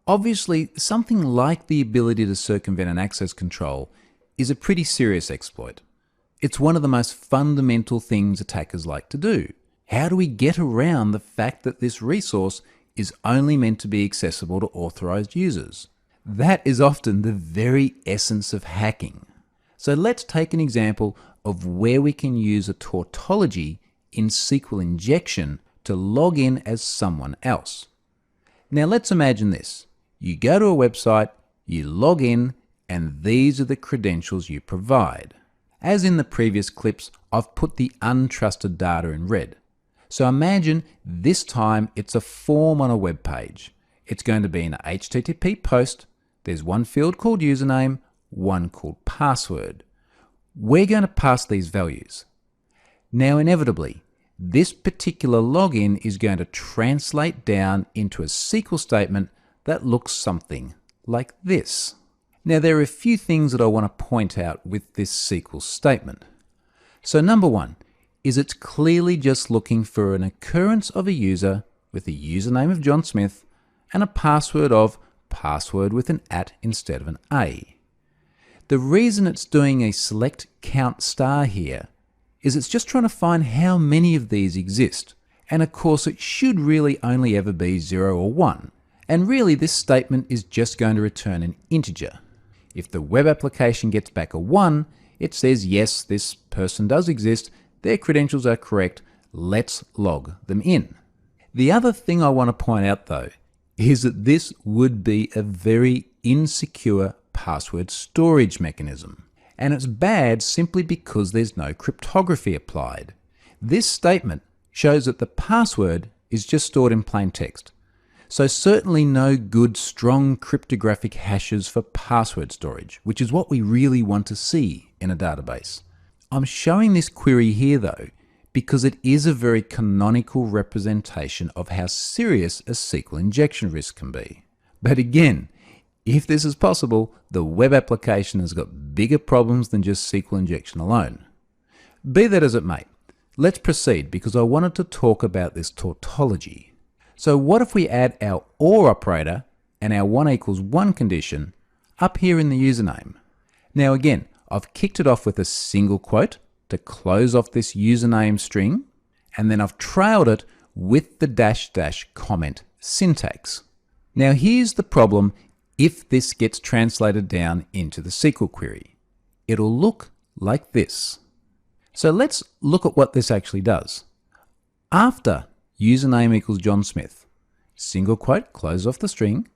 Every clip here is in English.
Obviously, something like the ability to circumvent an access control is a pretty serious exploit. It's one of the most fundamental things attackers like to do. How do we get around the fact that this resource is only meant to be accessible to authorized users? That is often the very essence of hacking. So let's take an example of where we can use a tautology in SQL injection to log in as someone else. Now let's imagine this. You go to a website, you log in, and these are the credentials you provide. As in the previous clips, I've put the untrusted data in red. So imagine this time it's a form on a web page. It's going to be an HTTP post. There's one field called username, one called password. We're going to pass these values. Now inevitably, this particular login is going to translate down into a SQL statement that looks something like this. Now there are a few things that I want to point out with this SQL statement. So number one is it's clearly just looking for an occurrence of a user with a username of John Smith and a password of password with an @ instead of an A. The reason it's doing a select count star here is it's just trying to find how many of these exist. And of course it should really only ever be 0 or 1. And really this statement is just going to return an integer. If the web application gets back a 1, it says yes, this person does exist, their credentials are correct, let's log them in. The other thing I want to point out though is that this would be a very insecure password storage mechanism. And it's bad simply because there's no cryptography applied. This statement shows that the password is just stored in plain text. So certainly no good strong cryptographic hashes for password storage, which is what we really want to see in a database. I'm showing this query here though, because it is a very canonical representation of how serious a SQL injection risk can be. But again, if this is possible, the web application has got bigger problems than just SQL injection alone. Be that as it may, let's proceed because I wanted to talk about this tautology. So what if we add our OR operator and our 1 equals 1 condition up here in the username? Now again, I've kicked it off with a single quote to close off this username string, and then I've trailed it with the -- comment syntax. Now here's the problem if this gets translated down into the SQL query. It'll look like this. So let's look at what this actually does. After username equals John Smith, single quote, close off the string,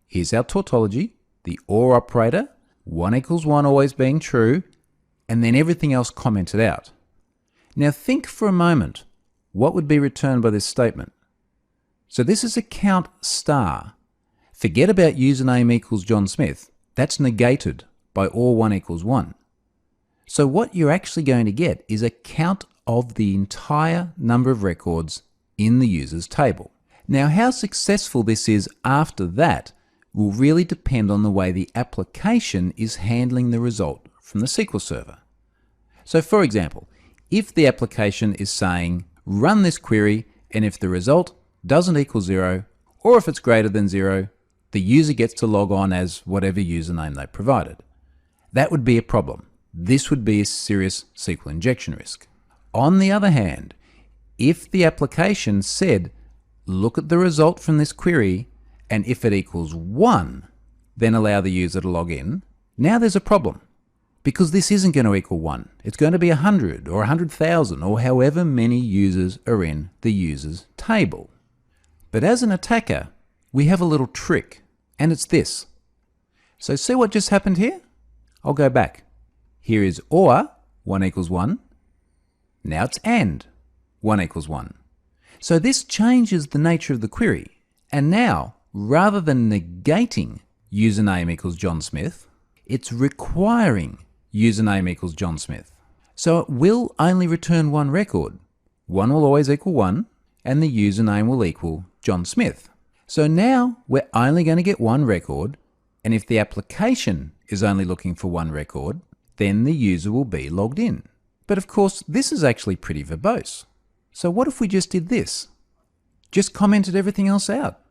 here's our tautology, the OR operator, 1 equals 1 always being true, and then everything else commented out. Now think for a moment, what would be returned by this statement? So this is a count star. Forget about username equals John Smith. That's negated by OR 1 equals 1. So what you're actually going to get is a count of the entire number of records in the users table. Now how successful this is after that will really depend on the way the application is handling the result from the SQL server. So for example, if the application is saying run this query and if the result doesn't equal 0 or if it's greater than 0, the user gets to log on as whatever username they provided. That would be a problem. This would be a serious SQL injection risk. On the other hand, if the application said, look at the result from this query, and if it equals 1, then allow the user to log in, now there's a problem. Because this isn't going to equal 1. It's going to be 100 or 100,000 or however many users are in the users table. But as an attacker, we have a little trick, and it's this. So see what just happened here? I'll go back. Here is OR, 1 equals 1. Now it's AND, 1 equals 1. So this changes the nature of the query. And now, rather than negating username equals John Smith, it's requiring username equals John Smith. So it will only return one record. 1 will always equal 1, and the username will equal John Smith. So now we're only going to get one record, and if the application is only looking for one record, then the user will be logged in. But of course, this is actually pretty verbose. So what if we just did this? Just commented everything else out.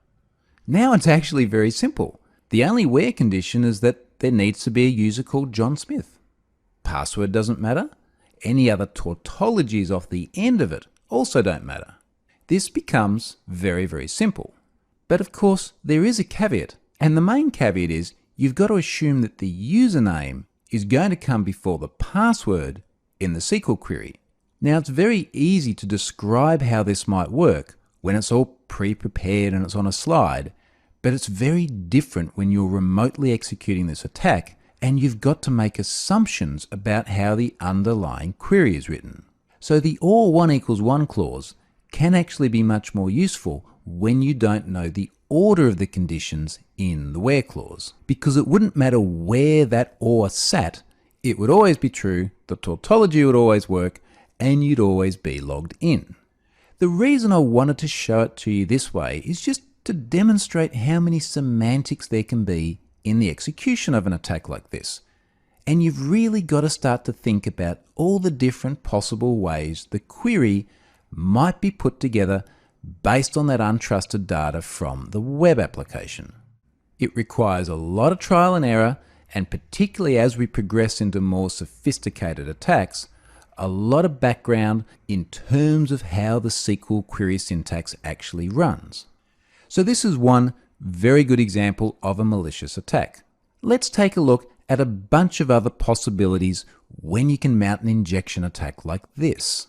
Now it's actually very simple. The only where condition is that there needs to be a user called John Smith. Password doesn't matter. Any other tautologies off the end of it also don't matter. This becomes very, very simple. But of course, there is a caveat, and the main caveat is you've got to assume that the username is going to come before the password in the SQL query. Now, it's very easy to describe how this might work when it's all pre-prepared and it's on a slide, but it's very different when you're remotely executing this attack and you've got to make assumptions about how the underlying query is written. So the or 1 equals 1 clause can actually be much more useful when you don't know the order of the conditions in the where clause, because it wouldn't matter where that or sat, it would always be true, the tautology would always work, and you'd always be logged in. The reason I wanted to show it to you this way is just to demonstrate how many semantics there can be in the execution of an attack like this. And you've really got to start to think about all the different possible ways the query might be put together based on that untrusted data from the web application. It requires a lot of trial and error, and particularly as we progress into more sophisticated attacks, a lot of background in terms of how the SQL query syntax actually runs. So this is one very good example of a malicious attack. Let's take a look at a bunch of other possibilities when you can mount an injection attack like this.